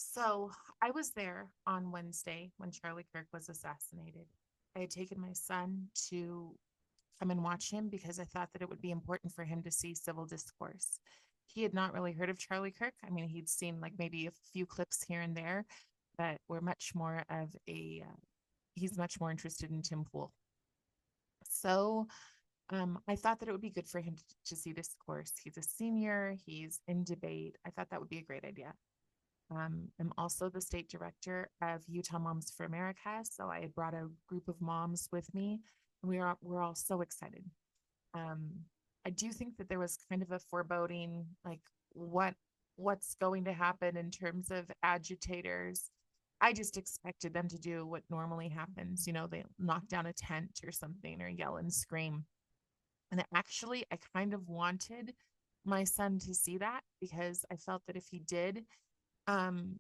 So I was there on Wednesday when Charlie Kirk was assassinated. I had taken my son to come and watch him because I thought that it would be important for him to see civil discourse. He had not really heard of Charlie Kirk. I mean, he'd seen like maybe a few clips here and there, but we're much more of he's much more interested in Tim Pool. So I thought that it would be good for him to see this course. He's a senior, he's in debate. I thought that would be a great idea. I'm also the state director of Utah Moms for America. So I had brought a group of moms with me, and we're all so excited. Um, I do think that there was kind of a foreboding, like what what's going to happen in terms of agitators. I just expected them to do what normally happens. They knock down a tent or something or yell and scream. And actually, I kind of wanted my son to see that because I felt that if he did, um,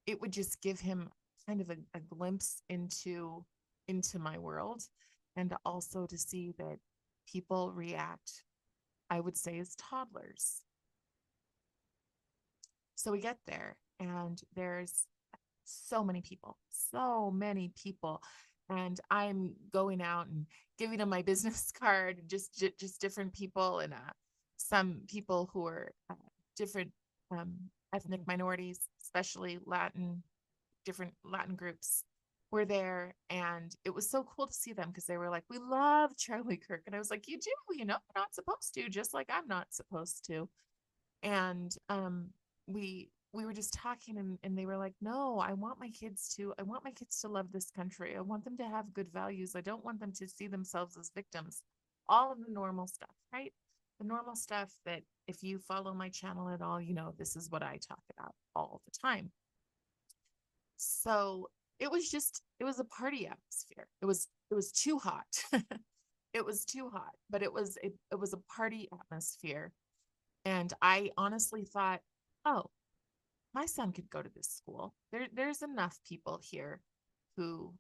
it would just give him kind of a glimpse into my world, and also to see that people react, I would say, as toddlers. So we get there and there's so many people, and I'm going out and giving them my business card, just different people, and some people who are different um, ethnic minorities, especially different Latin groups were there. And it was so cool to see them because they were like, "We love Charlie Kirk." And I was like, "You do, you're not supposed to, just like I'm not supposed to." And we were just talking, and they were like, "No, I want my kids to love this country. I want them to have good values. I don't want them to see themselves as victims." All of the normal stuff, right? The normal stuff that if you follow my channel at all, this is what I talk about all the time. So it was a party atmosphere. It was too hot. It was too hot, but it was a party atmosphere. And I honestly thought, oh, my son could go to this school. There's enough people here who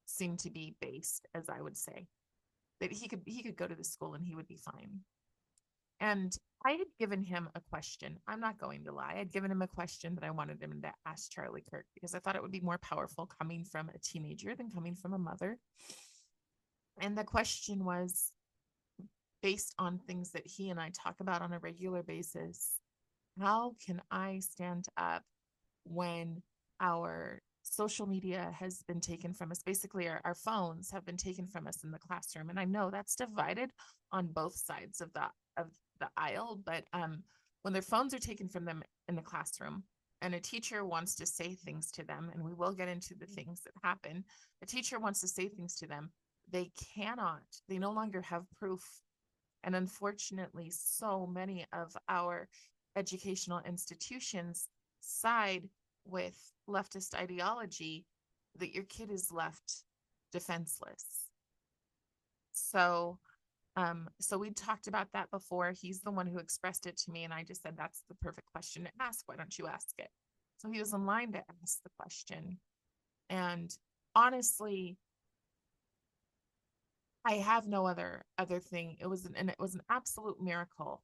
seem to be based, as I would say, that he could go to the school and he would be fine. And I had given him a question. I'm not going to lie. I'd given him a question that I wanted him to ask Charlie Kirk because I thought it would be more powerful coming from a teenager than coming from a mother. And the question was based on things that he and I talk about on a regular basis. How can I stand up when our social media has been taken from us? Basically, our phones have been taken from us in the classroom. And I know that's divided on both sides of the aisle, but when their phones are taken from them in the classroom and a teacher wants to say things to them, and we will get into the things that happen, a teacher wants to say things to them, they no longer have proof. And unfortunately, so many of our educational institutions side with leftist ideology that your kid is left defenseless. So we talked about that before. He's the one who expressed it to me, and I just said, "That's the perfect question to ask. Why don't you ask it?" So he was in line to ask the question. And honestly, I have no other thing. It was an absolute miracle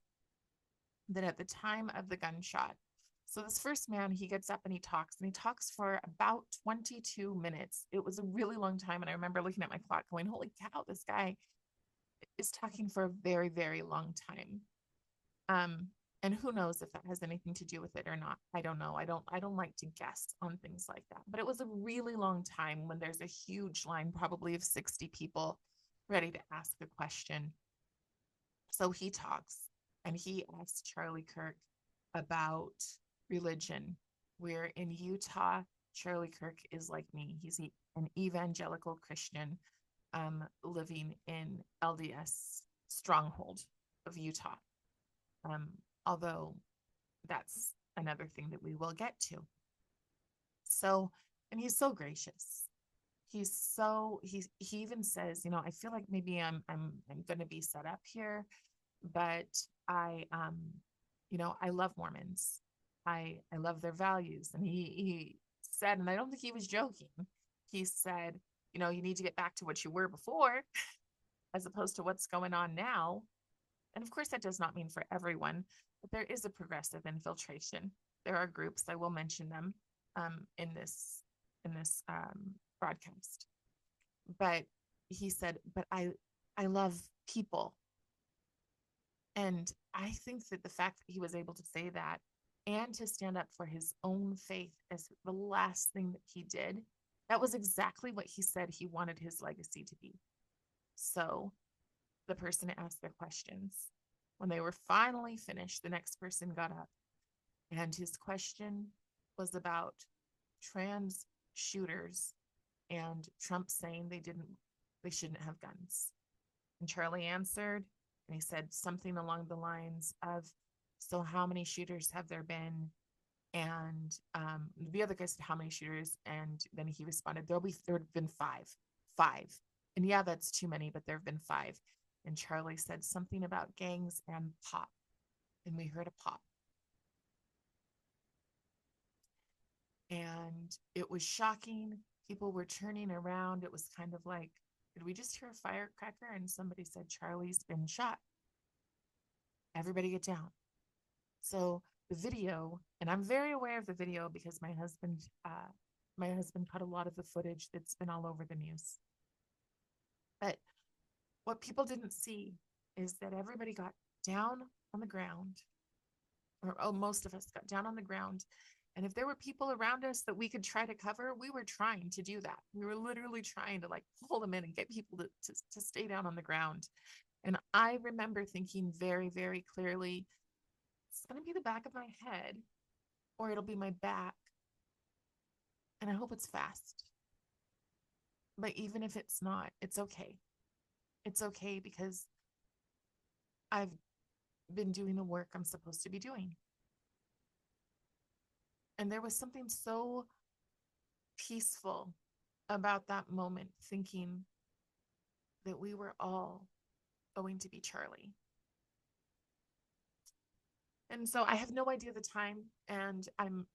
that at the time of the gunshot, so this first man, he gets up and he talks for about 22 minutes. It was a really long time. And I remember looking at my clock going, "Holy cow, this guy is talking for a very, very long time." Um, and who knows if that has anything to do with it or not. I don't know. I don't like to guess on things like that. But it was a really long time when there's a huge line, probably of 60 people ready to ask a question. So he talks and he asks Charlie Kirk about religion. We're in Utah. Charlie Kirk is like me. He's an evangelical Christian living in LDS stronghold of Utah. Um, Although that's another thing that we will get to. So, and he's so gracious. He even says, "I feel like maybe I'm going to be set up here, but I love Mormons. I love their values." And he said, and I don't think he was joking. He said, "You need to get back to what you were before as opposed to what's going on now." And of course, that does not mean for everyone, but there is a progressive infiltration. There are groups, I will mention them in this broadcast. But he said, but I love people. And I think that the fact that he was able to say that and to stand up for his own faith as the last thing that he did, that was exactly what he said he wanted his legacy to be. So the person asked their questions. When they were finally finished, the next person got up, and his question was about trans shooters and Trump saying they shouldn't have guns. And Charlie answered, and he said something along the lines of, so how many shooters have there been? And the other guy said, how many shooters? And then he responded, there have been five. And yeah, that's too many, but there have been five. And Charlie said something about gangs and pop. And we heard a pop. And it was shocking. People were turning around. It was kind of like, did we just hear a firecracker? And somebody said, Charlie's been shot. Everybody get down. So the video, and I'm very aware of the video because my husband caught a lot of the footage that's been all over the news. But what people didn't see is that everybody got down on the ground, or most of us got down on the ground. And if there were people around us that we could try to cover, we were trying to do that. We were literally trying to like pull them in and get people to stay down on the ground. And I remember thinking very, very clearly, it's going to be the back of my head or it'll be my back. And I hope it's fast. But even if it's not, it's okay. It's okay because I've been doing the work I'm supposed to be doing. And there was something so peaceful about that moment, thinking that we were all going to be Charlie. And so I have no idea the time, and I'm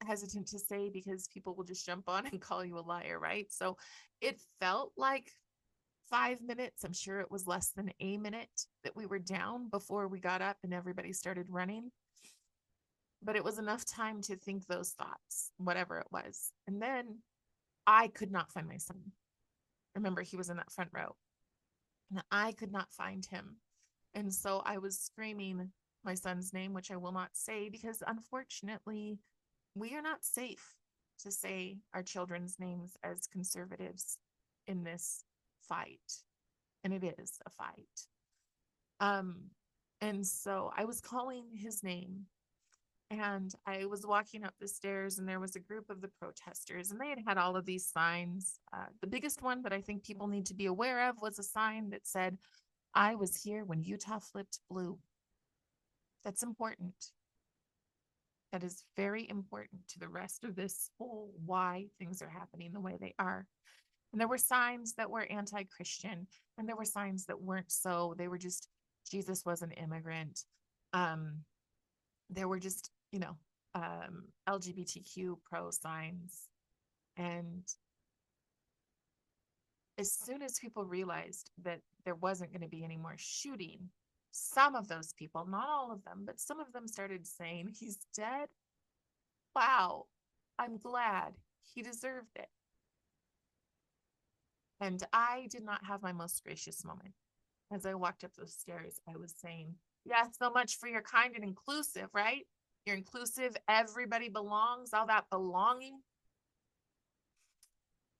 hesitant to say because people will just jump on and call you a liar, right? So it felt like 5 minutes. I'm sure it was less than a minute that we were down before we got up and everybody started running. But it was enough time to think those thoughts, whatever it was. And then I could not find my son. Remember, he was in that front row. And I could not find him. And so I was screaming my son's name, which I will not say because unfortunately, we are not safe to say our children's names as conservatives in this fight. And it is a fight. And so I was calling his name. And I was walking up the stairs and there was a group of the protesters and they had all of these signs. The biggest one that I think people need to be aware of was a sign that said, I was here when Utah flipped blue. That's important. That is very important to the rest of this whole why things are happening the way they are. And there were signs that were anti-Christian and there were signs that weren't so. They were just, Jesus was an immigrant. There were just, LGBTQ pro signs. And as soon as people realized that there wasn't going to be any more shooting, some of those people, not all of them, but some of them started saying, he's dead. Wow, I'm glad. He deserved it. And I did not have my most gracious moment. As I walked up those stairs, I was saying, yeah, so much for your kind and inclusive, right? You're inclusive, everybody belongs, all that belonging.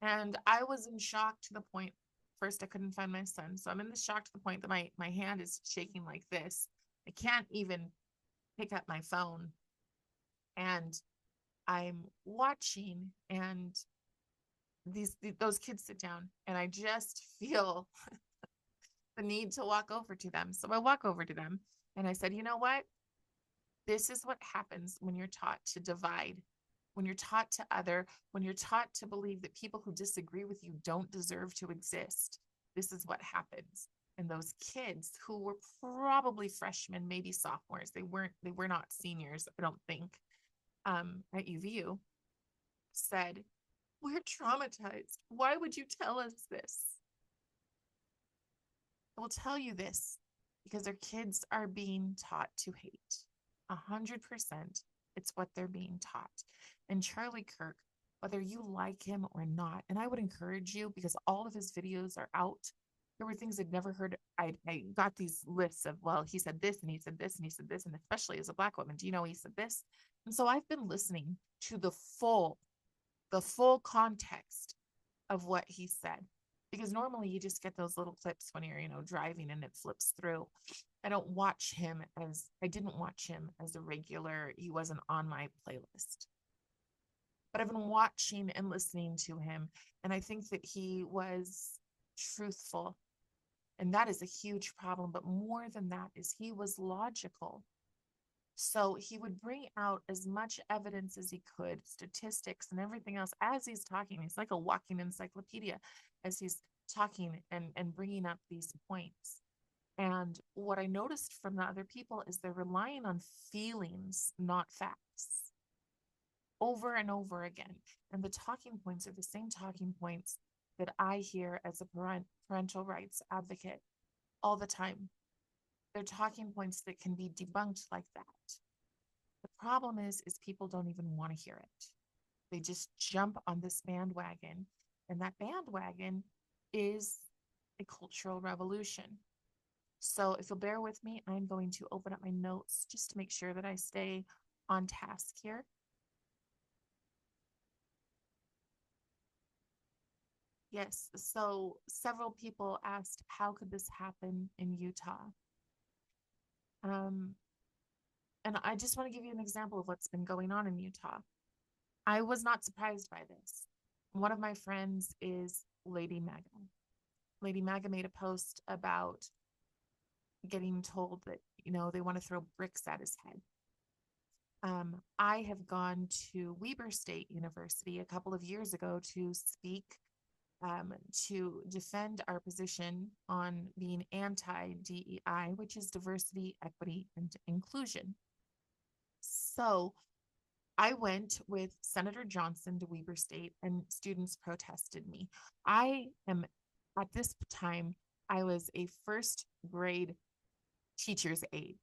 And I was in shock to the point, first I couldn't find my son. So I'm in the shock to the point that my hand is shaking like this. I can't even pick up my phone. And I'm watching and those kids sit down and I just feel the need to walk over to them. So I walk over to them and I said, you know what? This is what happens when you're taught to divide, when you're taught to other, when you're taught to believe that people who disagree with you don't deserve to exist. This is what happens. And those kids who were probably freshmen, maybe sophomores, they were not seniors, I don't think, at UVU, said, we're traumatized. Why would you tell us this? I will tell you this because their kids are being taught to hate 100%. It's what they're being taught. And Charlie Kirk, whether you like him or not, and I would encourage you because all of his videos are out. There were things I'd never heard. I got these lists of, well, he said this and he said this and he said this. And especially as a Black woman, do you know he said this? And so I've been listening to the full context of what he said. Because normally you just get those little clips when you're, driving and it flips through. I didn't watch him as a regular. He wasn't on my playlist. But I've been watching and listening to him. And I think that he was truthful. And that is a huge problem. But more than that is he was logical. So he would bring out as much evidence as he could, statistics and everything else as he's talking. He's like a walking encyclopedia as he's talking and bringing up these points. And what I noticed from the other people is they're relying on feelings, not facts, over and over again. And the talking points are the same talking points that I hear as a parental rights advocate all the time. They're talking points that can be debunked like that. The problem is people don't even want to hear it. They just jump on this bandwagon, and that bandwagon is a cultural revolution. So if you'll bear with me, I'm going to open up my notes just to make sure that I stay on task here. Yes, so several people asked, how could this happen in Utah? And I just want to give you an example of what's been going on in Utah. I was not surprised by this. One of my friends is Lady Maga. Lady Maga made a post about getting told that, they want to throw bricks at his head. I have gone to Weber State University a couple of years ago to speak, to defend our position on being anti-DEI, which is diversity, equity, and inclusion. So I went with Senator Johnson to Weber State, and students protested me. At this time, I was a first grade teacher's aide,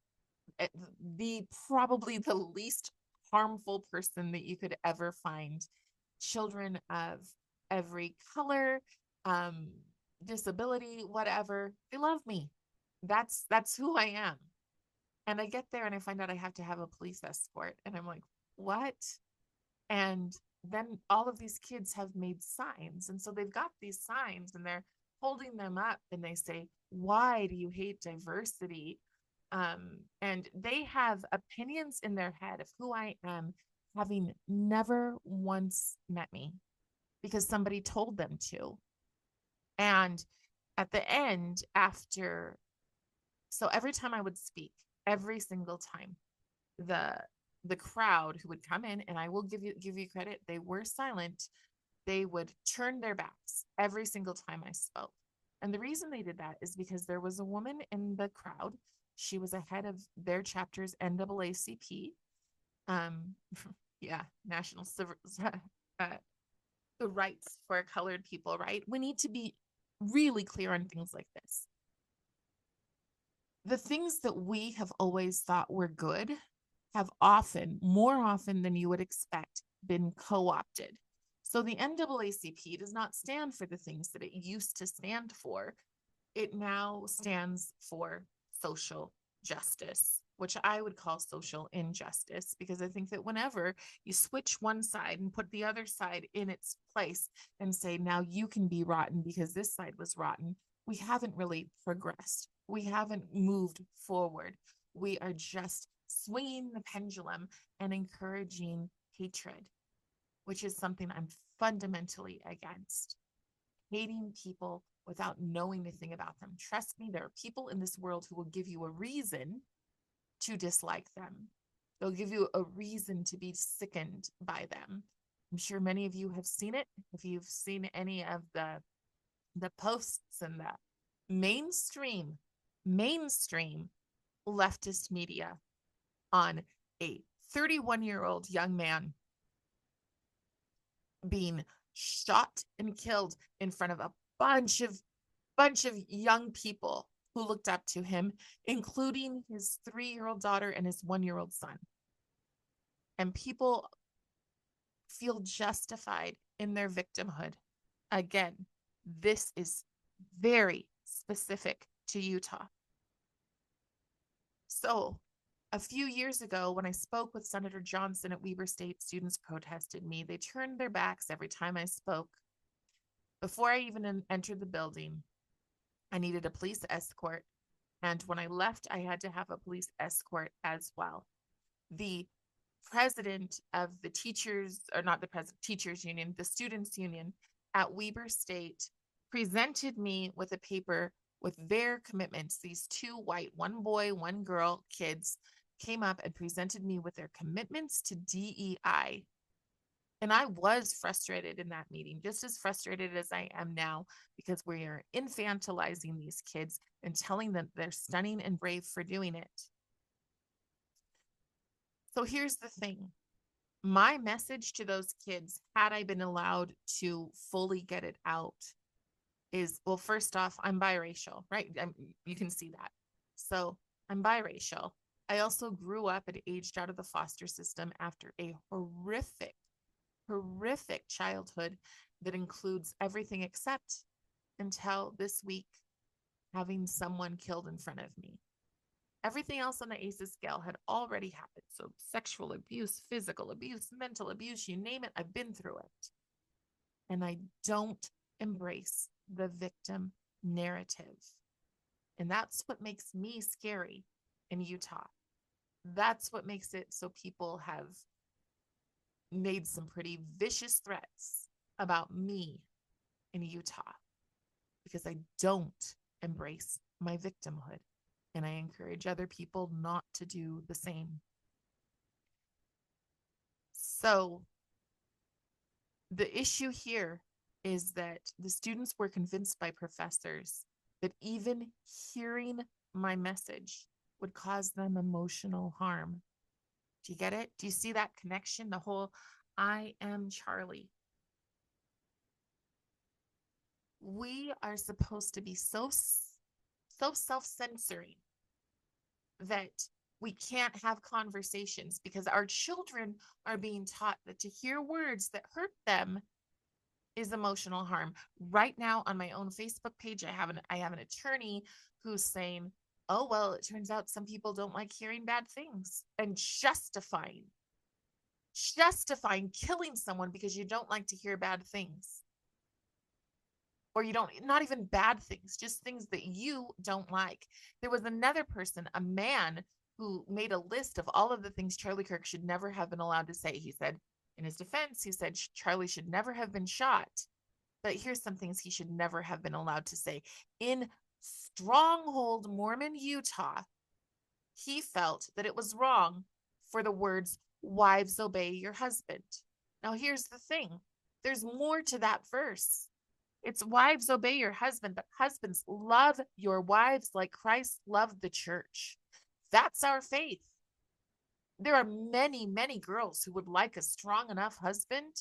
probably the least harmful person that you could ever find. Children of every color, disability, whatever, they love me. That's who I am. And I get there and I find out I have to have a police escort. And I'm like, what? And then all of these kids have made signs. And so they've got these signs and they're holding them up and they say, why do you hate diversity? And they have opinions in their head of who I am, having never once met me because somebody told them to. And at the end, so every time I would speak, every single time, the crowd who would come in, and I will give you credit, they were silent. They would turn their backs every single time I spoke. And the reason they did that is because there was a woman in the crowd. She was a head of their chapter's NAACP. National Civil, the rights for colored people, right? We need to be really clear on things like this. The things that we have always thought were good have more often than you would expect, been co-opted. So the NAACP does not stand for the things that it used to stand for. It now stands for social justice, which I would call social injustice, because I think that whenever you switch one side and put the other side in its place and say, now you can be rotten because this side was rotten, we haven't really progressed. We haven't moved forward. We are just swinging the pendulum and encouraging hatred, which is something I'm fundamentally against. Hating people without knowing anything about them. Trust me, there are people in this world who will give you a reason to dislike them. They'll give you a reason to be sickened by them. I'm sure many of you have seen it. If you've seen any of the posts in the mainstream leftist media on a 31-year-old young man being shot and killed in front of a bunch of young people who looked up to him, including his 3-year-old daughter and his 1-year-old son. and people feel justified in their victimhood. Again, this is very specific to Utah. So, a few years ago, when I spoke with Senator Johnson at Weber State, students protested me. They turned their backs every time I spoke. Before I even entered the building, I needed a police escort. And when I left, I had to have a police escort as well. The president of the teachers, or not the president, teachers union, the students union at Weber State presented me with a paper with their commitments. These two white, one boy, one girl kids came up and presented me with their commitments to DEI. And I was frustrated in that meeting, just as frustrated as I am now, because we are infantilizing these kids and telling them they're stunning and brave for doing it. So here's the thing. My message to those kids, had I been allowed to fully get it out, is, well, first off, I'm biracial, right? You can see that. So I'm biracial. I also grew up and aged out of the foster system after a horrific childhood that includes everything except, until this week, having someone killed in front of me. Everything else on the ACEs scale had already happened. So sexual abuse, physical abuse, mental abuse, you name it, I've been through it. And I don't embrace the victim narrative. And that's what makes me scary in Utah. That's what makes it so people have made some pretty vicious threats about me in Utah, because I don't embrace my victimhood. And I encourage other people not to do the same. So the issue here is that the students were convinced by professors that even hearing my message would cause them emotional harm. Do you get it? Do you see that connection? The whole I am Charlie. We are supposed to be so self-censoring that we can't have conversations, because our children are being taught that to hear words that hurt them is emotional harm. Right now on my own Facebook page, I have an attorney who's saying, oh, well, it turns out some people don't like hearing bad things, and justifying killing someone because you don't like to hear bad things. Or you don't, not even bad things, just things that you don't like. There was another person, a man, who made a list of all of the things Charlie Kirk should never have been allowed to say. He said, in his defense, he said Charlie should never have been shot. But here's some things he should never have been allowed to say. In Stronghold, Mormon, Utah, he felt that it was wrong for the words, wives obey your husband. Now, here's the thing. There's more to that verse. It's wives obey your husband, but husbands love your wives like Christ loved the church. That's our faith. There are many, many girls who would like a strong enough husband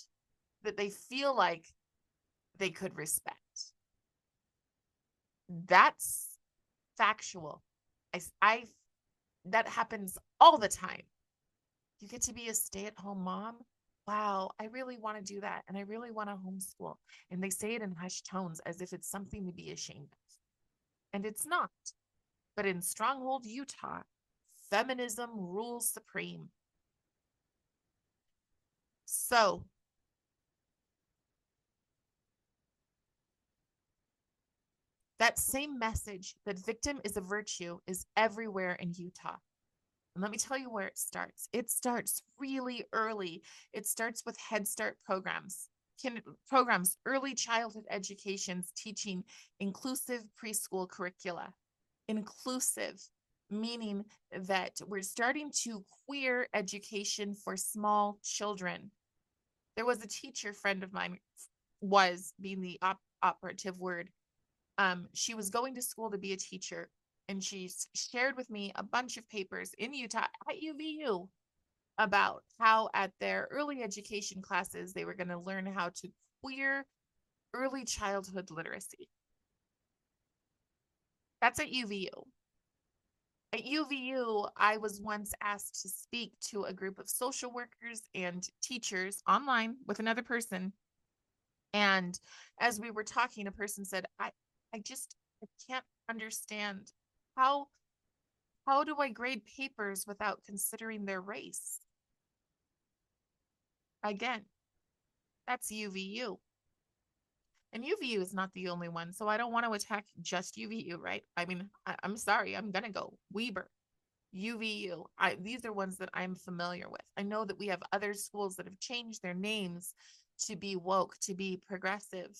that they feel like they could respect. That's factual. That happens all the time. You get to be a stay-at-home mom. Wow, I really want to do that. And I really want to homeschool. And they say it in hushed tones as if it's something to be ashamed of. And it's not. But in Stronghold, Utah, feminism rules supreme. So that same message that victim is a virtue is everywhere in Utah. And let me tell you where it starts. It starts really early. It starts with Head Start programs, early childhood educations teaching inclusive preschool curricula. Inclusive, meaning that we're starting to queer education for small children. There was a teacher friend of mine, was being the operative word. She was going to school to be a teacher, and she shared with me a bunch of papers in Utah at UVU about how at their early education classes, they were going to learn how to queer early childhood literacy. That's at UVU. At UVU, I was once asked to speak to a group of social workers and teachers online with another person. And as we were talking, a person said, I can't understand how how do I grade papers without considering their race? Again, that's UVU. And UVU is not the only one. So I don't want to attack just UVU, right? I mean, I'm sorry, I'm going to go Weber, UVU. These are ones that I'm familiar with. I know that we have other schools that have changed their names to be woke, to be progressive.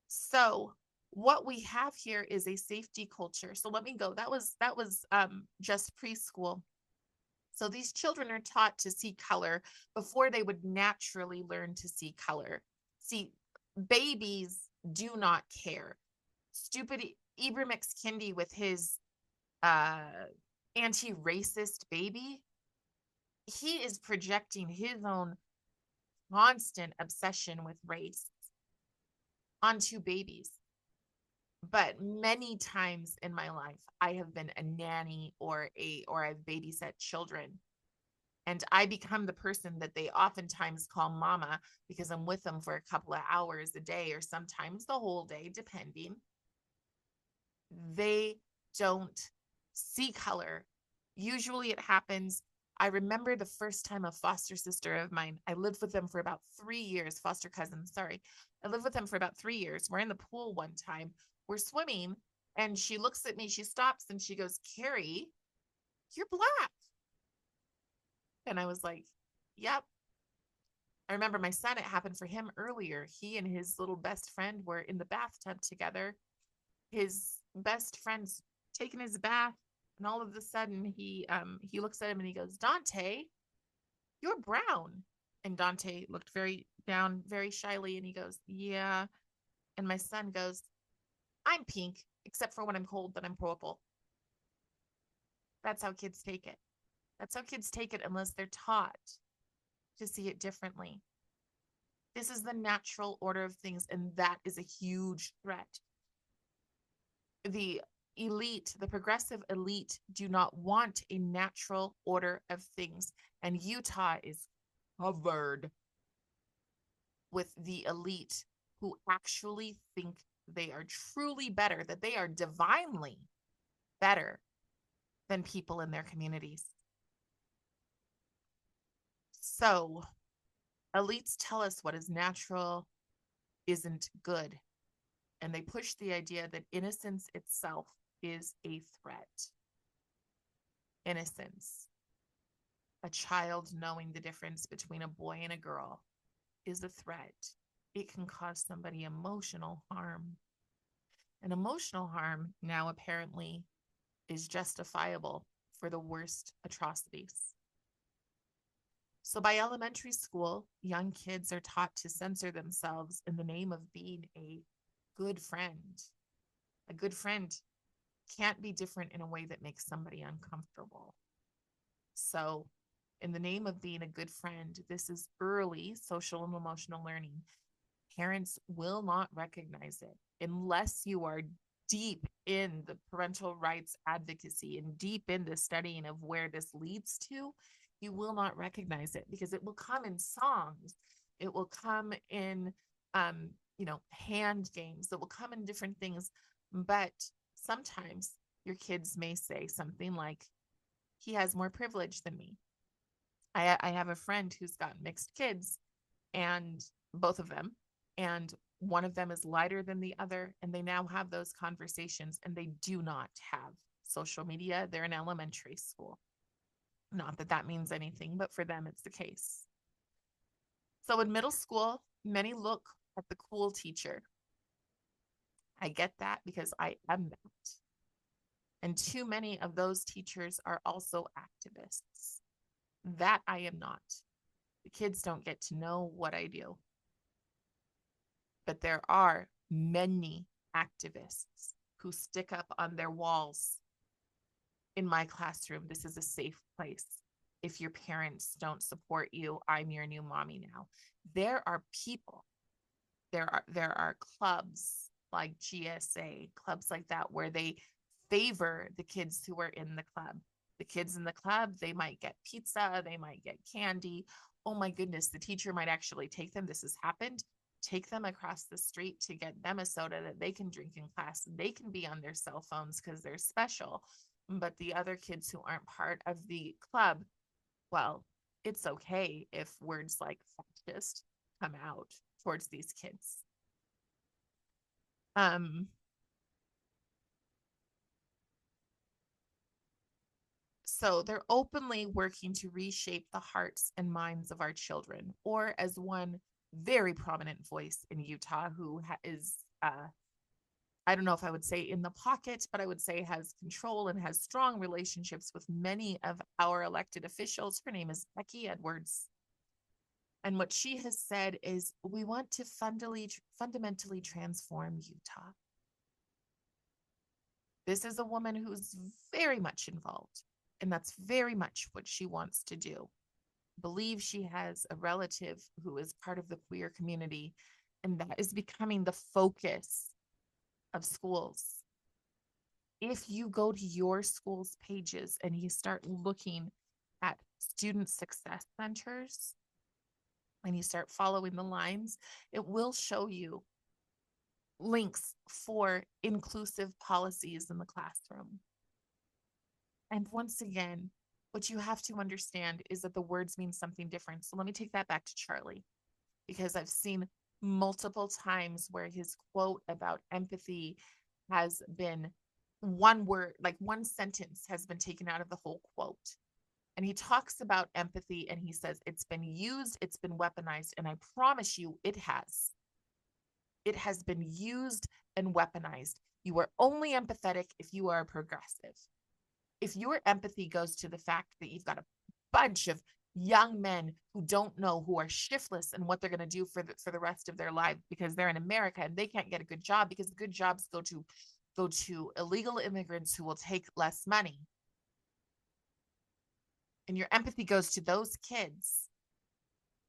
So what we have here is a safety culture. So let me go. That was just preschool. So these children are taught to see color before they would naturally learn to see color. See, babies do not care. Stupid Ibram X. Kendi with his uh, anti-racist baby, he is projecting his own constant obsession with race onto babies. But many times in my life, I have been a nanny or I've babysat children. And I become the person that they oftentimes call mama because I'm with them for a couple of hours a day or sometimes the whole day, depending. They don't see color. Usually it happens. I remember the first time a foster sister of mine, I lived with them for about 3 years, foster cousin, sorry. I lived with them for about 3 years. We're in the pool one time, we're swimming, and she looks at me, she stops and she goes, Carrie, you're black. And I was like, yep. I remember my son, it happened for him earlier. He and his little best friend were in the bathtub together. His best friend's taking his bath, and all of a sudden he looks at him and he goes, Dante, you're brown. And Dante looked very down, very shyly, and he goes, yeah. And my son goes, I'm pink, except for when I'm cold, then I'm purple. That's how kids take it. That's how kids take it unless they're taught to see it differently. This is the natural order of things, and that is a huge threat. The elite, the progressive elite, do not want a natural order of things. And Utah is covered with the elite who actually think they are truly better, that they are divinely better than people in their communities. So elites tell us what is natural isn't good. And they push the idea that innocence itself is a threat. Innocence, a child knowing the difference between a boy and a girl, is a threat. It can cause somebody emotional harm. And emotional harm now apparently is justifiable for the worst atrocities. So by elementary school, young kids are taught to censor themselves in the name of being a good friend. A good friend can't be different in a way that makes somebody uncomfortable. So, in the name of being a good friend, this is early social and emotional learning. Parents will not recognize it unless you are deep in the parental rights advocacy and deep in the studying of where this leads to. You will not recognize it because it will come in songs. It will come in, hand games. It will come in different things. But sometimes your kids may say something like, he has more privilege than me. I have a friend who's got mixed kids, and both of them, and one of them is lighter than the other, and they now have those conversations, and they do not have social media. They're in elementary school. Not that that means anything, but for them, it's the case. So in middle school, many look at the cool teacher. I get that because I am that. And too many of those teachers are also activists. That I am not. The kids don't get to know what I do. But there are many activists who stick up on their walls. In my classroom, this is a safe place. If your parents don't support you, I'm your new mommy now. There are people, there are clubs like GSA, clubs like that, where they favor the kids who are in the club. The kids in the club, they might get pizza, they might get candy. Oh my goodness, the teacher might actually take them. This has happened. Take them across the street to get them a soda that they can drink in class. They can be on their cell phones because they're special. But the other kids who aren't part of the club, well, it's okay if words like fascist come out towards these kids. So they're openly working to reshape the hearts and minds of our children, or as one very prominent voice in Utah who is, I don't know if I would say in the pocket, but I would say has control and has strong relationships with many of our elected officials. Her name is Becky Edwards. And what she has said is, we want to fundamentally transform Utah. This is a woman who's very much involved, and that's very much what she wants to do. I believe she has a relative who is part of the queer community, and that is becoming the focus of schools. If you go to your school's pages and you start looking at student success centers and you start following the lines, it will show you links for inclusive policies in the classroom. And once again, what you have to understand is that the words mean something different. So let me take that back to Charlie, because I've seen multiple times where his quote about empathy has been one word, like one sentence has been taken out of the whole quote. And he talks about empathy and he says it's been used, it's been weaponized. And I promise you, it has. It has been used and weaponized. You are only empathetic if you are progressive. If your empathy goes to the fact that you've got a bunch of young men who don't know, who are shiftless and what they're going to do for the rest of their life because they're in America and they can't get a good job because the good jobs go to illegal immigrants who will take less money, and your empathy goes to those kids,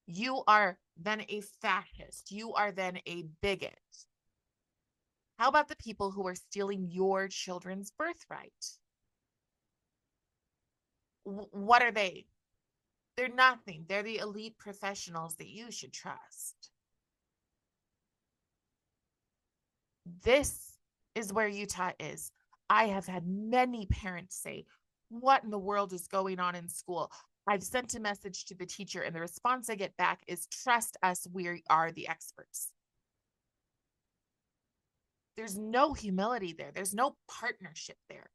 you are then a fascist. You are then a bigot. How about the people who are stealing your children's birthright? What are they? They're nothing. They're the elite professionals that you should trust. This is where Utah is. I have had many parents say, what in the world is going on in school? I've sent a message to the teacher, and the response I get back is, trust us, we are the experts. There's no humility there. There's no partnership there.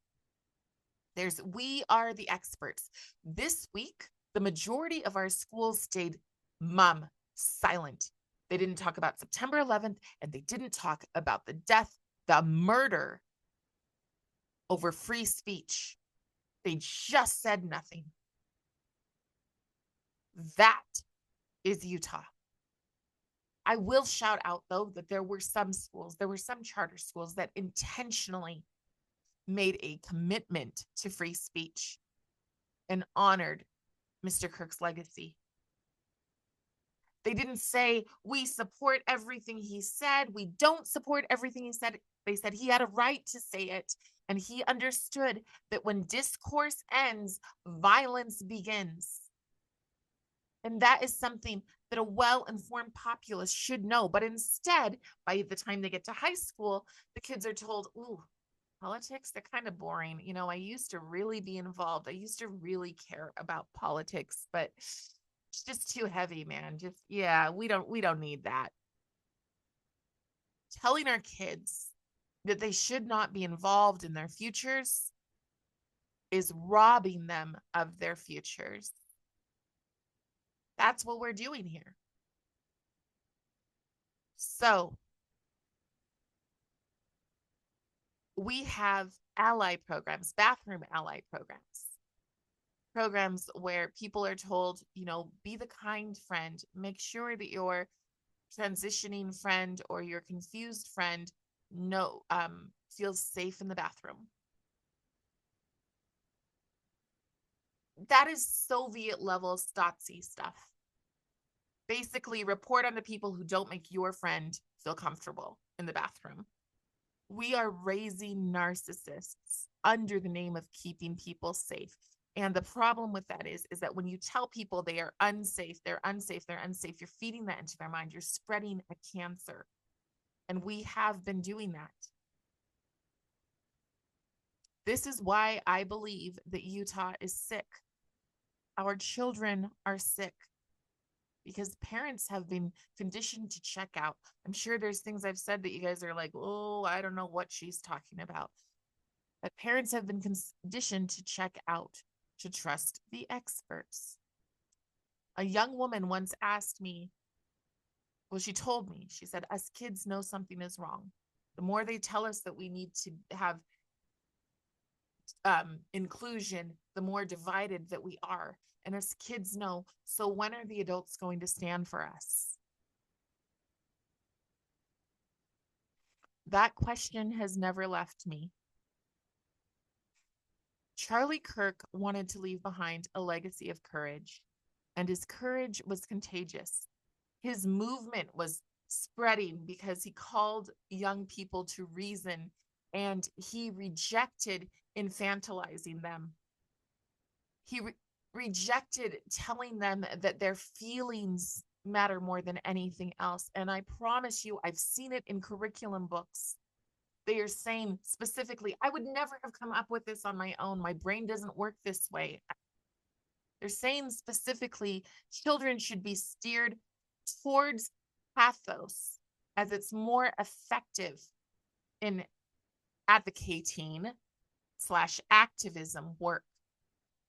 We are the experts. This week, the majority of our schools stayed mum, silent. They didn't talk about September 11th, and they didn't talk about the death, the murder over free speech. They just said nothing. That is Utah. I will shout out, though, that there were some charter schools that intentionally made a commitment to free speech and honored Mr. Kirk's legacy. They didn't say, we support everything he said. We don't support everything he said. They said he had a right to say it. And he understood that when discourse ends, violence begins. And that is something that a well-informed populace should know. But instead, by the time they get to high school, the kids are told, ooh, politics, they're kind of boring. You know, I used to really be involved. I used to really care about politics, but it's just too heavy, man. Just, yeah, we don't need that. Telling our kids that they should not be involved in their futures is robbing them of their futures. That's what we're doing here. So we have ally programs, bathroom ally programs where people are told, you know, be the kind friend, make sure that your transitioning friend or your confused friend feels safe in the bathroom. That is Soviet level Stasi stuff. Basically, report on the people who don't make your friend feel comfortable in the bathroom. We are raising narcissists. under the name of keeping people safe. And the problem with that is that when you tell people they are unsafe, they're unsafe, they're unsafe, you're feeding that into their mind. You're spreading a cancer. And we have been doing that. This is why I believe that Utah is sick. Our children are sick because parents have been conditioned to check out. I'm sure there's things I've said that you guys are like, oh, I don't know what she's talking about. But parents have been conditioned to check out, to trust the experts. A young woman once asked me, well, she told me, she said, us kids know something is wrong. The more they tell us that we need to have inclusion, the more divided that we are. And as kids know, so when are the adults going to stand for us? That question has never left me. Charlie Kirk wanted to leave behind a legacy of courage, and his courage was contagious. His movement was spreading because he called young people to reason, and he rejected infantilizing them. He rejected telling them that their feelings matter more than anything else. And I promise you, I've seen it in curriculum books. They are saying specifically, I would never have come up with this on my own. My brain doesn't work this way. They're saying specifically, children should be steered towards pathos as it's more effective in advocating / activism work.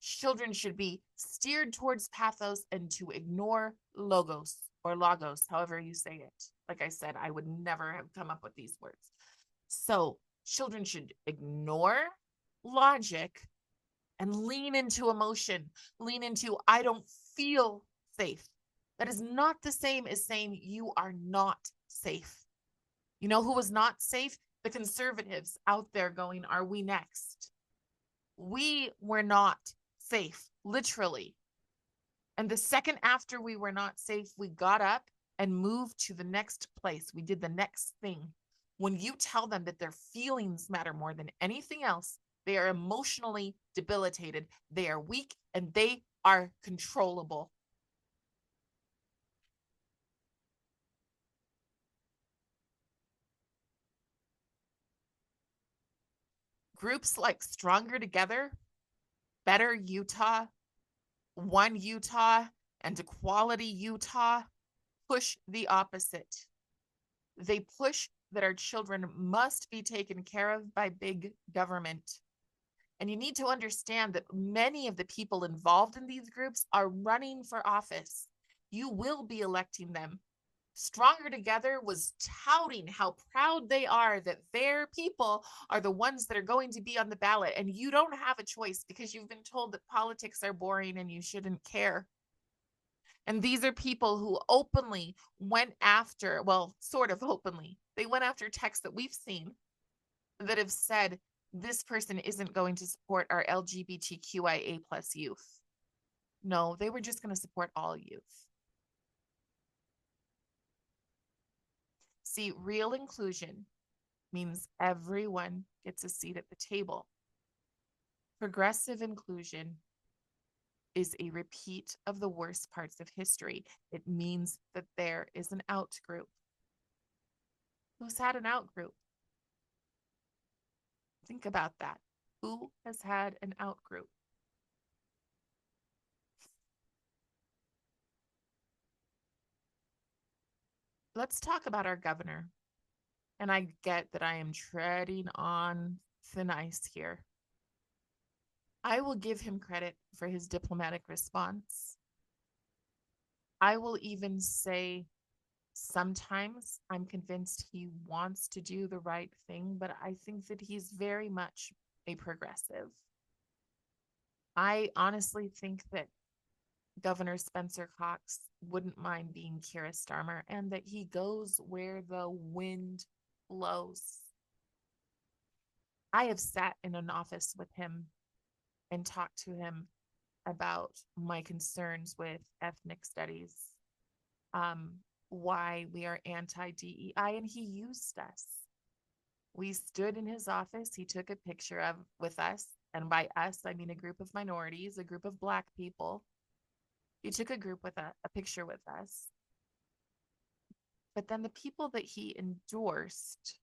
Children should be steered towards pathos and to ignore logos or logos, however you say it. Like I said, I would never have come up with these words. So children should ignore logic and lean into emotion, lean into, I don't feel safe. That is not the same as saying you are not safe. You know who was not safe? The conservatives out there going, are we next? We were not safe, literally. And the second after we were not safe, we got up and moved to the next place. We did the next thing. When you tell them that their feelings matter more than anything else, they are emotionally debilitated, they are weak, and they are controllable. Groups like Stronger Together, Better Utah, One Utah, and Equality Utah push the opposite. They push that our children must be taken care of by big government. And you need to understand that many of the people involved in these groups are running for office. You will be electing them. Stronger Together was touting how proud they are that their people are the ones that are going to be on the ballot. And you don't have a choice because you've been told that politics are boring and you shouldn't care. And these are people who openly went after, well, sort of openly, they went after texts that we've seen that have said, this person isn't going to support our LGBTQIA plus youth. No, they were just going to support all youth. See, real inclusion means everyone gets a seat at the table. Progressive inclusion is a repeat of the worst parts of history. It means that there is an out group. Who's had an out group? Think about that. Who has had an out group? Let's talk about our governor. And I get that I am treading on thin ice here. I will give him credit for his diplomatic response. I will even say sometimes I'm convinced he wants to do the right thing, but I think that he's very much a progressive. I honestly think that Governor Spencer Cox wouldn't mind being Keira Starmer and that he goes where the wind blows. I have sat in an office with him and talked to him about my concerns with ethnic studies, why we are anti-DEI, and he used us. We stood in his office. He took a picture of with us. And by us, I mean a group of minorities, a group of Black people. He took a group with a picture with us. But then the people that he endorsed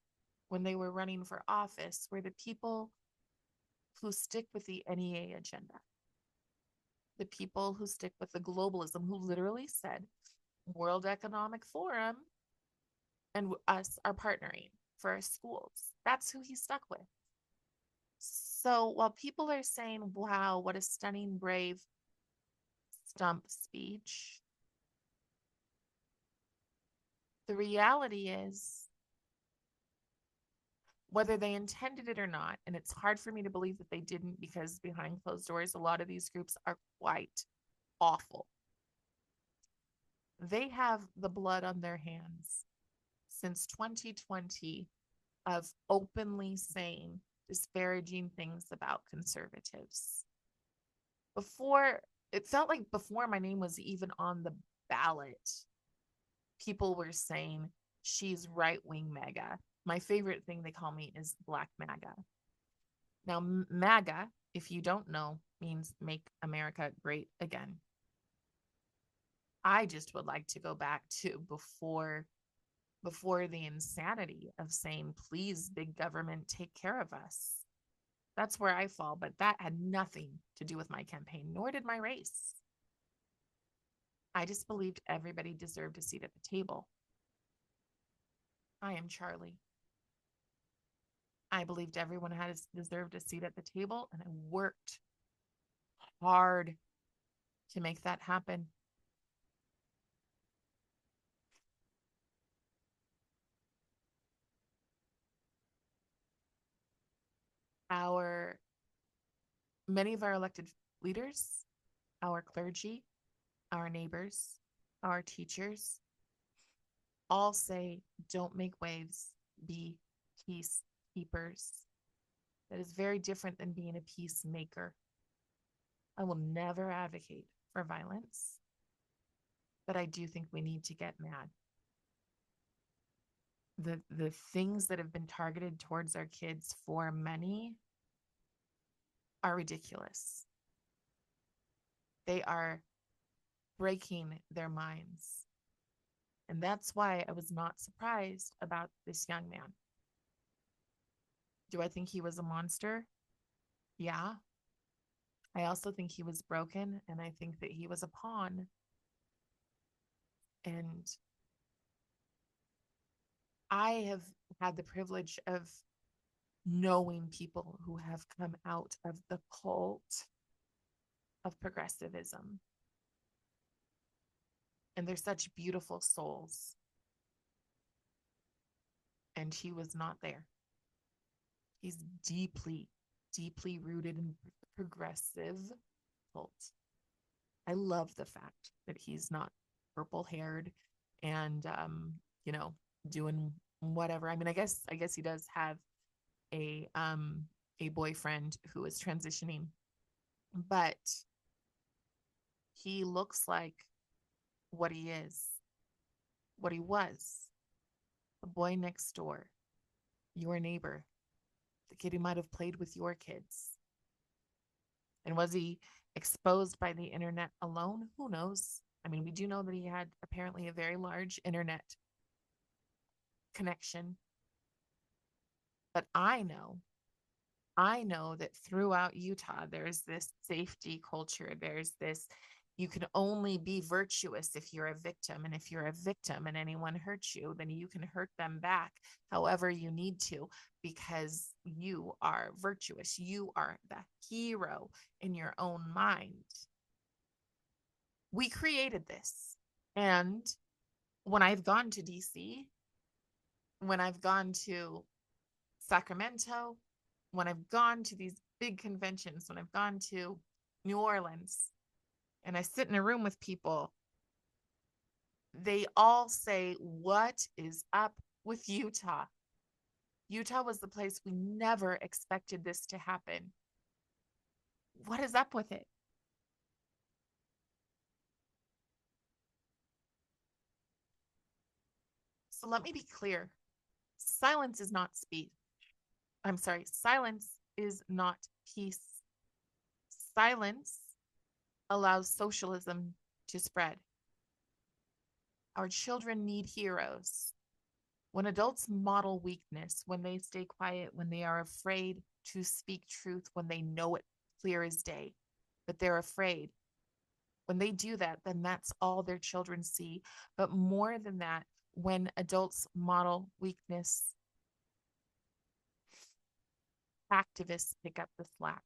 when they were running for office were the people who stick with the NEA agenda, the people who stick with the globalism, who literally said World Economic Forum and us are partnering for our schools. That's who he stuck with. So while people are saying, wow, what a stunning, brave stump speech, the reality is, whether they intended it or not, and it's hard for me to believe that they didn't, because behind closed doors, a lot of these groups are quite awful. They have the blood on their hands since 2020 of openly saying disparaging things about conservatives. Before, it felt like before my name was even on the ballot, people were saying she's right-wing MAGA. My favorite thing they call me is Black MAGA. Now, MAGA, if you don't know, means Make America Great Again. I just would like to go back to before the insanity of saying, please, big government, take care of us. That's where I fall, but that had nothing to do with my campaign, nor did my race. I just believed everybody deserved a seat at the table. I am Charlie. I believed everyone had deserved a seat at the table, and I worked hard to make that happen. Many of our elected leaders, our clergy, our neighbors, our teachers, all say, don't make waves, be peacekeepers. That is very different than being a peacemaker. I will never advocate for violence, but I do think we need to get mad. The things that have been targeted towards our kids for money are ridiculous. They are breaking their minds. And that's why I was not surprised about this young man. Do I think he was a monster? Yeah. I also think he was broken, and I think that he was a pawn. And I have had the privilege of knowing people who have come out of the cult of progressivism. And they're such beautiful souls. And he was not there. He's deeply, deeply rooted in progressive cult. I love the fact that he's not purple haired and doing whatever. I mean, I guess he does have a boyfriend who is transitioning, but he looks like what he is, what he was, the boy next door, your neighbor, the kid who might have played with your kids. And was he exposed by the internet alone? Who knows? I mean, we do know that he had apparently a very large internet connection. But I know that throughout Utah, there's this safety culture. There's this, you can only be virtuous if you're a victim. And if you're a victim and anyone hurts you, then you can hurt them back however you need to, because you are virtuous. You are the hero in your own mind. We created this. And when I've gone to DC, when I've gone to Sacramento, when I've gone to these big conventions, when I've gone to New Orleans, and I sit in a room with people, they all say, what is up with Utah? Utah was the place we never expected this to happen. What is up with it? So let me be clear. Silence is not speech. I'm sorry, silence is not peace. Silence allows socialism to spread. Our children need heroes. When adults model weakness, when they stay quiet, when they are afraid to speak truth, when they know it clear as day, but they're afraid, when they do that, then that's all their children see. But more than that, when adults model weakness, activists pick up the slack.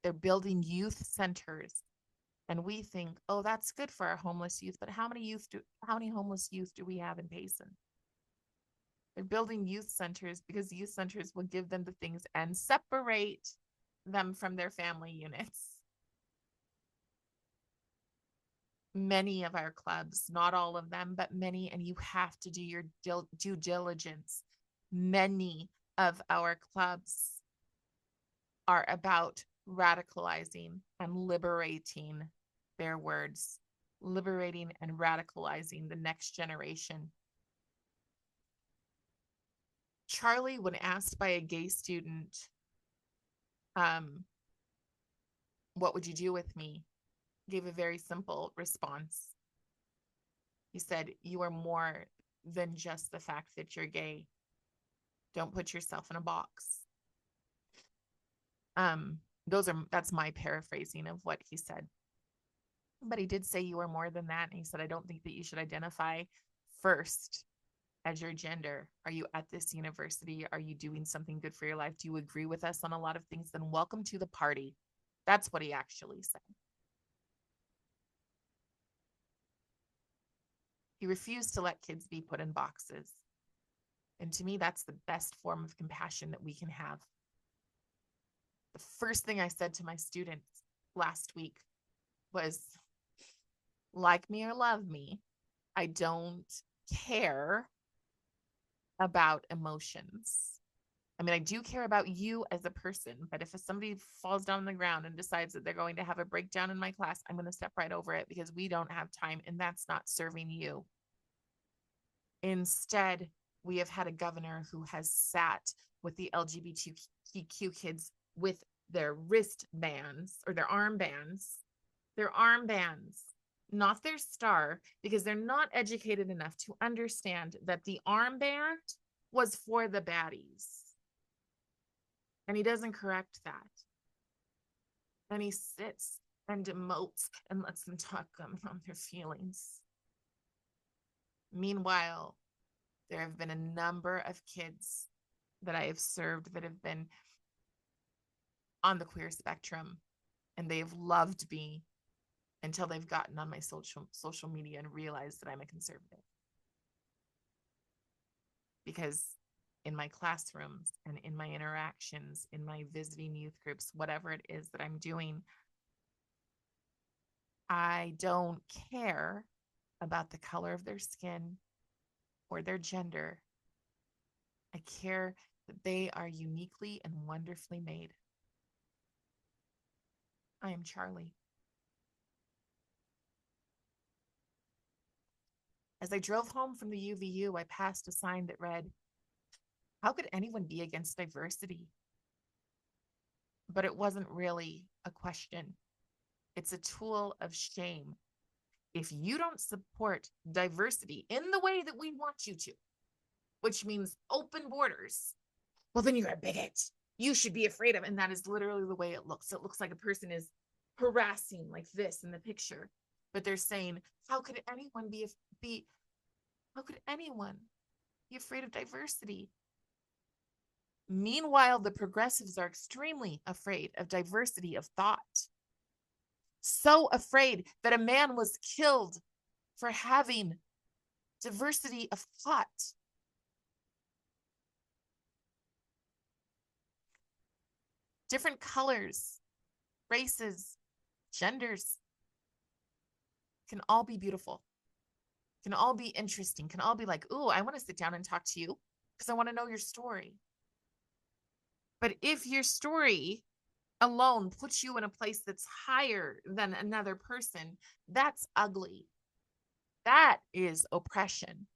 They're building youth centers. And we think, oh, that's good for our homeless youth. But how many homeless youth do we have in Payson? They're building youth centers because youth centers will give them the things and separate them from their family units. Many of our clubs, not all of them, but many, and you have to do your due diligence. Many of our clubs are about radicalizing and liberating their words, liberating and radicalizing the next generation. Charlie, when asked by a gay student, what would you do with me, gave a very simple response. He said, you are more than just the fact that you're gay. Don't put yourself in a box. That's my paraphrasing of what he said. But he did say you are more than that. And he said, I don't think that you should identify first as your gender. Are you at this university? Are you doing something good for your life? Do you agree with us on a lot of things? Then welcome to the party. That's what he actually said. He refused to let kids be put in boxes. And to me, that's the best form of compassion that we can have. The first thing I said to my students last week was, like me or love me, I don't care about emotions. I mean, I do care about you as a person, but if somebody falls down on the ground and decides that they're going to have a breakdown in my class, I'm going to step right over it because we don't have time, and that's not serving you. Instead, we have had a governor who has sat with the LGBTQ kids with their wristbands or their armbands, not their star, because they're not educated enough to understand that the armband was for the baddies. And he doesn't correct that. And he sits and demotes and lets them talk on their feelings. Meanwhile, there have been a number of kids that I have served that have been on the queer spectrum, and they've loved me until they've gotten on my social media and realized that I'm a conservative. Because in my classrooms and in my interactions, in my visiting youth groups, whatever it is that I'm doing, I don't care about the color of their skin or their gender. I care that they are uniquely and wonderfully made. I am Charlie. As I drove home from the UVU, I passed a sign that read, how could anyone be against diversity? But it wasn't really a question. It's a tool of shame. If you don't support diversity in the way that we want you to, which means open borders, well, then you're a bigot. You should be afraid of, and that is literally the way it looks. It looks like a person is harassing like this in the picture, but they're saying, how could anyone be afraid of diversity? Meanwhile, the progressives are extremely afraid of diversity of thought. So afraid that a man was killed for having diversity of thought. Different colors, races, genders can all be beautiful, can all be interesting, can all be like, ooh, I want to sit down and talk to you because I want to know your story. But if your story alone puts you in a place that's higher than another person, that's ugly. That is oppression.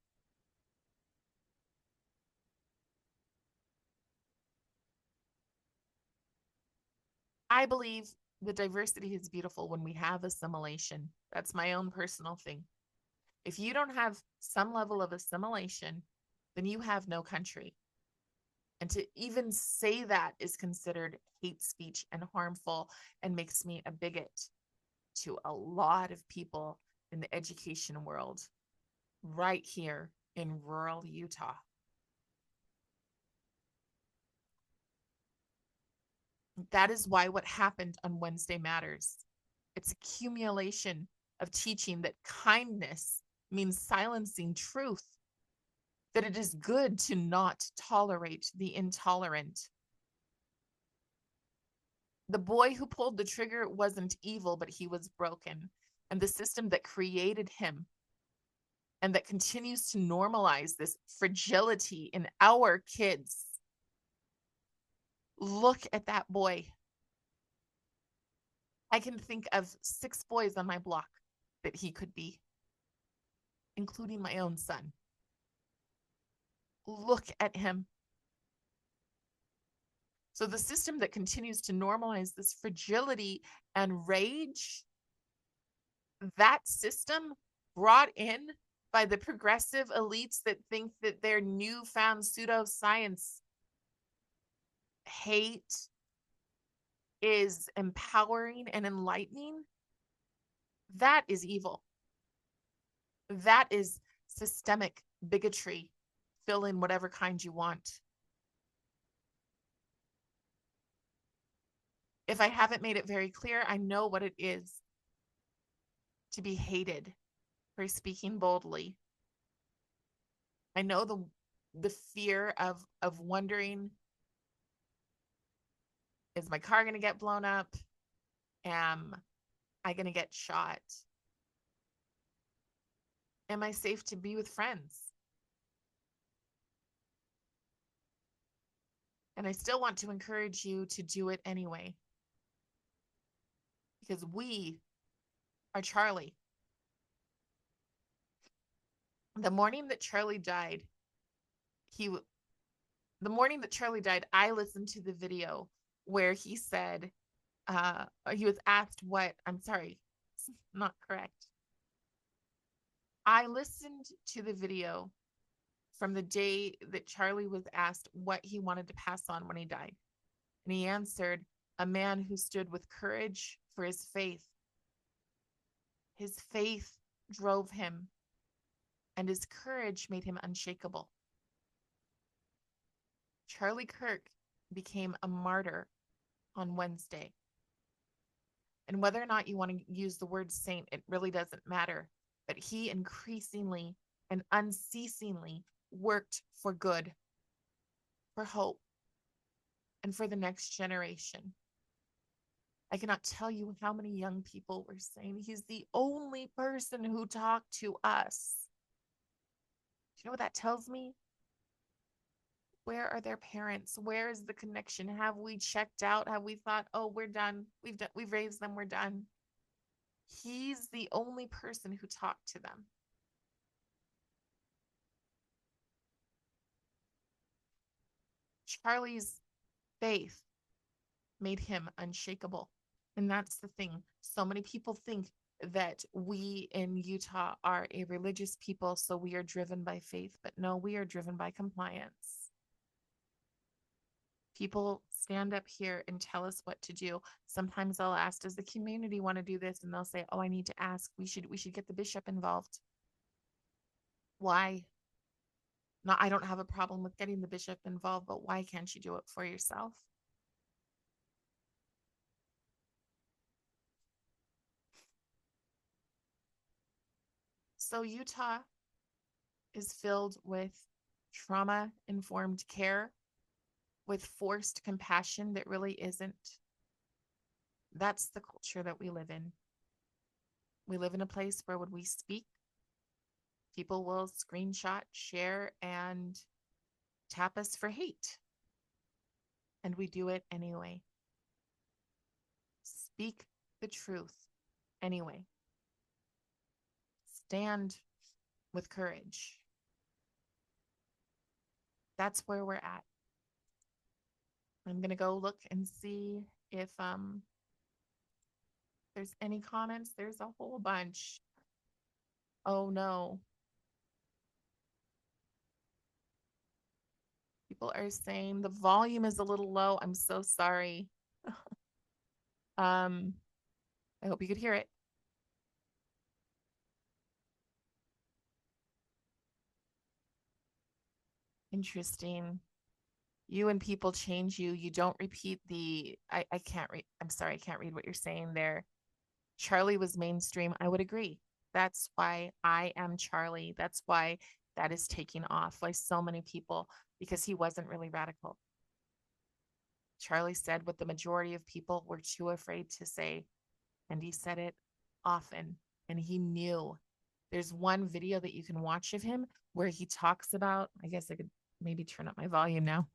I believe the diversity is beautiful when we have assimilation. That's my own personal thing. If you don't have some level of assimilation, then you have no country. And to even say that is considered hate speech and harmful and makes me a bigot to a lot of people in the education world right here in rural Utah. That is why what happened on Wednesday matters. It's accumulation of teaching that kindness means silencing truth, that it is good to not tolerate the intolerant. The boy who pulled the trigger wasn't evil, but he was broken. And the system that created him and that continues to normalize this fragility in our kids. Look at that boy. I can think of 6 boys on my block that he could be, including my own son. Look at him. So the system that continues to normalize this fragility and rage, that system brought in by the progressive elites that think that their newfound pseudoscience hate is empowering and enlightening, that is evil. That is systemic bigotry. Fill in whatever kind you want. If I haven't made it very clear, I know what it is to be hated for speaking boldly. I know the fear of wondering, is my car going to get blown up? Am I going to get shot? Am I safe to be with friends? And I still want to encourage you to do it anyway. Because we are Charlie. The morning that Charlie died, I listened to the video where he said, he was asked what, I'm sorry, it's not correct. I listened to the video from the day that Charlie was asked what he wanted to pass on when he died. And he answered, a man who stood with courage for his faith. His faith drove him, and his courage made him unshakable. Charlie Kirk became a martyr on Wednesday. And whether or not you want to use the word saint, it really doesn't matter. But he increasingly and unceasingly worked for good, for hope, and for the next generation. I cannot tell you how many young people were saying he's the only person who talked to us. Do you know what that tells me? Where are their parents? Where is the connection? Have we checked out? Have we thought, oh, we're done. We've raised them, we're done. He's the only person who talked to them. Charlie's faith made him unshakable. And that's the thing. So many people think that we in Utah are a religious people, so we are driven by faith. But no, we are driven by compliance. People stand up here and tell us what to do. Sometimes I'll ask, does the community want to do this? And they'll say, oh, I need to ask. We should get the bishop involved. Why? No, I don't have a problem with getting the bishop involved, but why can't you do it for yourself? So Utah is filled with trauma-informed care, with forced compassion that really isn't. That's the culture that we live in. We live in a place where when we speak, people will screenshot, share, and tap us for hate. And we do it anyway. Speak the truth anyway. Stand with courage. That's where we're at. I'm going to go look and see if there's any comments. There's a whole bunch. Oh no. People are saying the volume is a little low. I'm so sorry. Um, I hope you could hear it. Interesting. You and people change you. You don't repeat I can't read. I'm sorry, I can't read what you're saying there. Charlie was mainstream. I would agree. That's why I am Charlie. That's why that is taking off by so many people because he wasn't really radical. Charlie said what the majority of people were too afraid to say, and he said it often, and he knew. There's one video that you can watch of him where he talks about, I guess I could maybe turn up my volume now.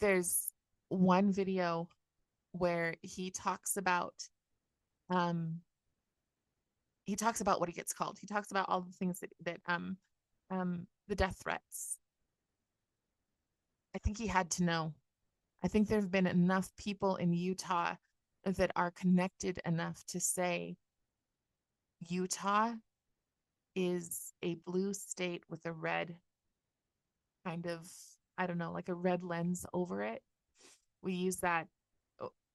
There's one video where um he talks about what he gets called. He talks about all the things that the death threats. I think he had to know. I think there have been enough people in Utah that are connected enough to say Utah is a blue state with a red kind of, I don't know, like a red lens over it. We use that.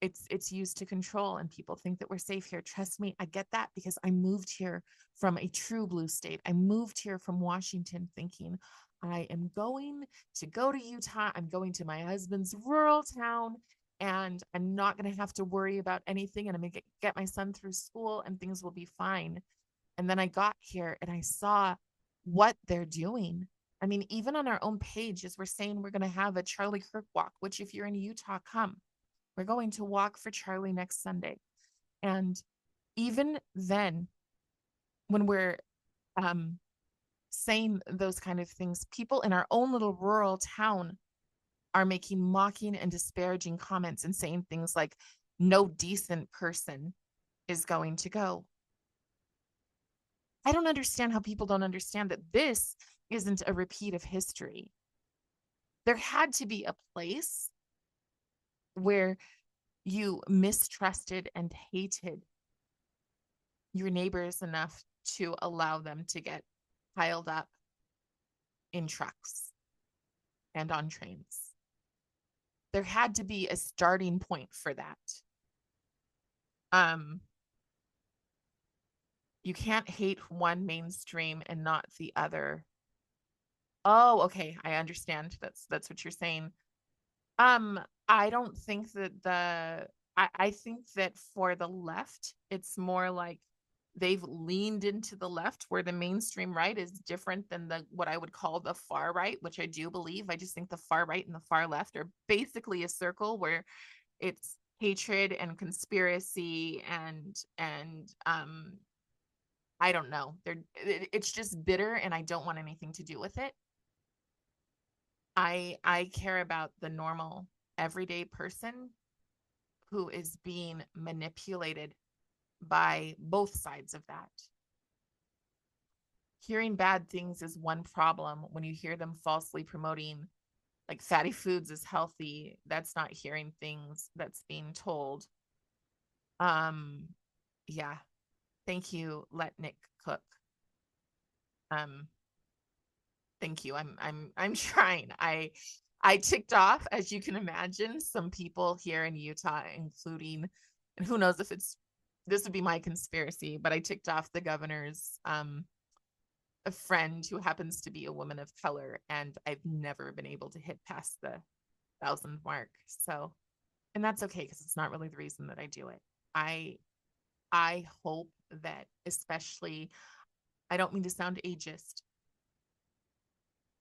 It's used to control, and people think that we're safe here. Trust me, I get that because I moved here from a true blue state. I moved here from Washington thinking I am going to go to Utah. I'm going to my husband's rural town, and I'm not going to have to worry about anything, and I'm going to get my son through school and things will be fine. And then I got here and I saw what they're doing. I mean, even on our own page, as we're saying we're going to have a Charlie Kirk walk, which if you're in Utah, come. We're going to walk for Charlie next Sunday. And even then, when we're saying those kind of things, people in our own little rural town are making mocking and disparaging comments and saying things like, no decent person is going to go. I don't understand how people don't understand that this isn't a repeat of history. There had to be a place where you mistrusted and hated your neighbors enough to allow them to get piled up in trucks and on trains. There had to be a starting point for that. You can't hate one mainstream and not the other. Oh, okay, I understand. That's what you're saying. Um, I don't think that I think that for the left, it's more like they've leaned into the left where the mainstream right is different than the what I would call the far right, which I do believe. I just think the far right and the far left are basically a circle where it's hatred and conspiracy and I don't know. It's just bitter and I don't want anything to do with it. I care about the normal everyday person who is being manipulated by both sides of that. Hearing bad things is one problem. When you hear them falsely promoting like fatty foods is healthy, that's not hearing things that's being told. Um yeah. Thank you, Let Nick Cook. Um Thank you. I'm trying. I ticked off, as you can imagine, some people here in Utah, including, and who knows if it's this would be my conspiracy, but I ticked off the governor's a friend who happens to be a woman of color, and I've never been able to hit past the 1,000 mark. So, and that's okay because it's not really the reason that I do it. I I hope that especially I don't mean to sound ageist,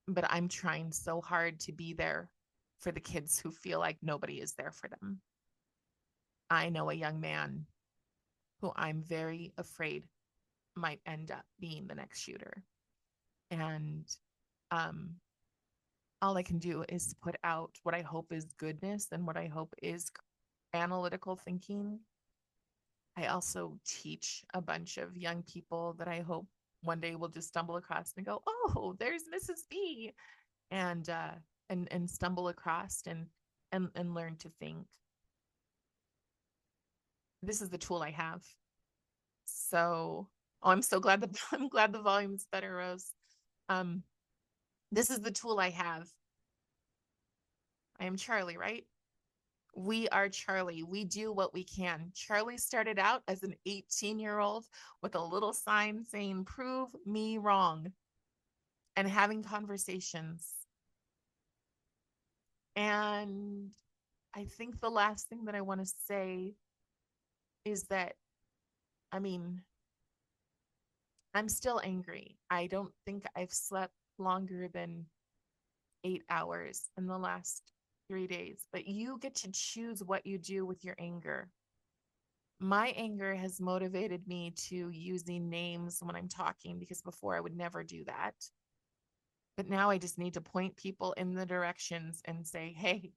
but I'm trying so hard to be there for the kids who feel like nobody is there for them. I know a young man who I'm very afraid might end up being the next shooter. And um, all I can do is put out what I hope is goodness and what I hope is analytical thinking. I also teach a bunch of young people that I hope one day will just stumble across and go, "Oh, there's Mrs. B," and and stumble across. And and learn to think. This is the tool I have. So, oh, I'm so glad that I'm glad the volume's better, Rose. Um, this is the tool I have. I am Charlie, right? We are Charlie. We do what we can. Charlie started out as an 18-year-old with a little sign saying, "Prove me wrong," and having conversations. And I think the last thing that I want to say is that, I mean, I'm still angry. I don't think I've slept longer than 8 hours in the last 3 days, but you get to choose what you do with your anger. My anger has motivated me to using names when I'm talking because before I would never do that. But now I just need to point people in the directions and say, hey,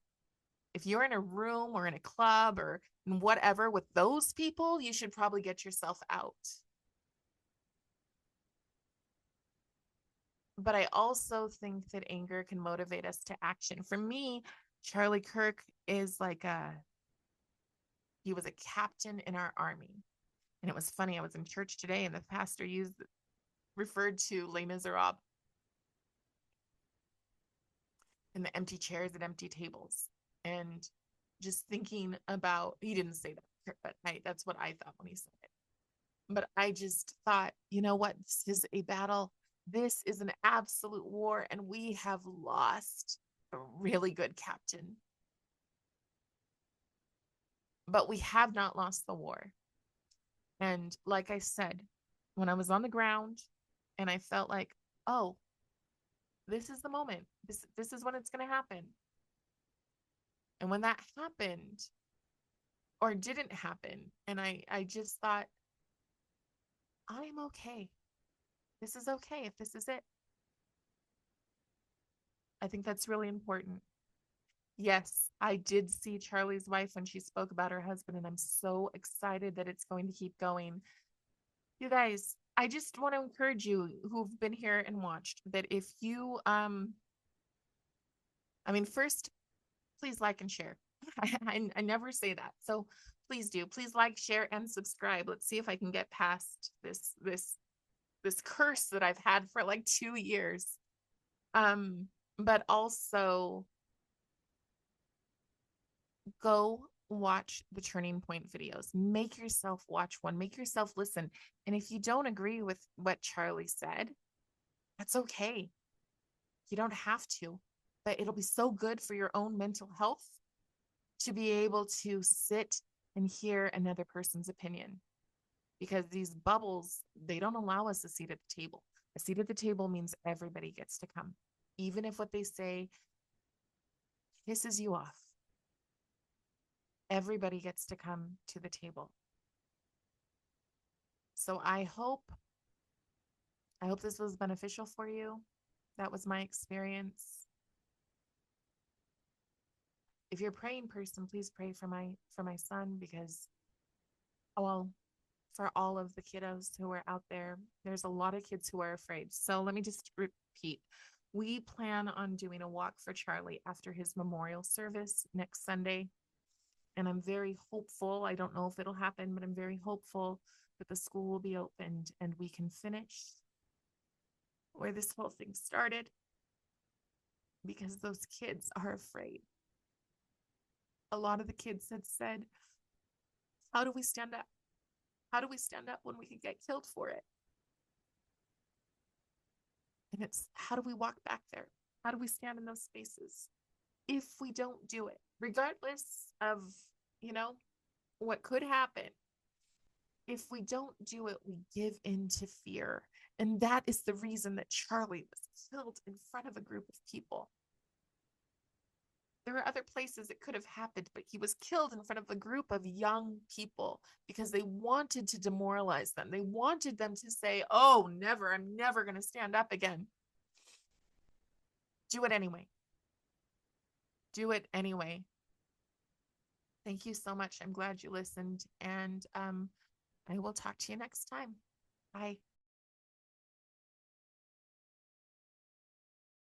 if you're in a room or in a club or whatever with those people, you should probably get yourself out. But I also think that anger can motivate us to action. For me, Charlie Kirk is like he was a captain in our army. And it was funny. I was in church today and the pastor referred to Les Miserables and the empty chairs and empty tables. And just thinking about, he didn't say that, but that's what I thought when he said it. But I just thought, you know what? This is a battle. This is an absolute war, and we have lost a really good captain. But we have not lost the war. And like I said, when I was on the ground and I felt like, oh, this is the moment. This is when it's going to happen. And when that happened or didn't happen, and I just thought, I'm okay. This is okay if this is it. I think that's really important. Yes, I did see Charlie's wife when she spoke about her husband, and I'm so excited that it's going to keep going. You guys, I just want to encourage you who've been here and watched that if you I mean, first, please like and share. I never say that. So please do. Please like, share, and subscribe. Let's see if I can get past this curse that I've had for like 2 years. But also go watch the Turning Point videos. Make yourself watch one. Make yourself listen. And if you don't agree with what Charlie said, that's okay. You don't have to, but it'll be so good for your own mental health to be able to sit and hear another person's opinion, because these bubbles, they don't allow us a seat at the table. A seat at the table means everybody gets to come, even if what they say pisses you off. Everybody gets to come to the table. So I hope this was beneficial for you. That was my experience. If you're a praying person, please pray for my son, because, well, for all of the kiddos who are out there, there's a lot of kids who are afraid. So let me just repeat. We plan on doing a walk for Charlie after his memorial service next Sunday. And I'm very hopeful. I don't know if it'll happen, but I'm very hopeful that the school will be opened and we can finish where this whole thing started, because those kids are afraid. A lot of the kids had said, how do we stand up? How do we stand up when we could get killed for it? And it's, how do we walk back there? How do we stand in those spaces? If we don't do it, regardless of, you know, what could happen, if we don't do it, we give in to fear. And that is the reason that Charlie was killed in front of a group of people. There are other places it could have happened, but he was killed in front of a group of young people because they wanted to demoralize them. They wanted them to say, oh, never, I'm never going to stand up again. Do it anyway. Do it anyway. Thank you so much. I'm glad you listened. And I will talk to you next time. Bye.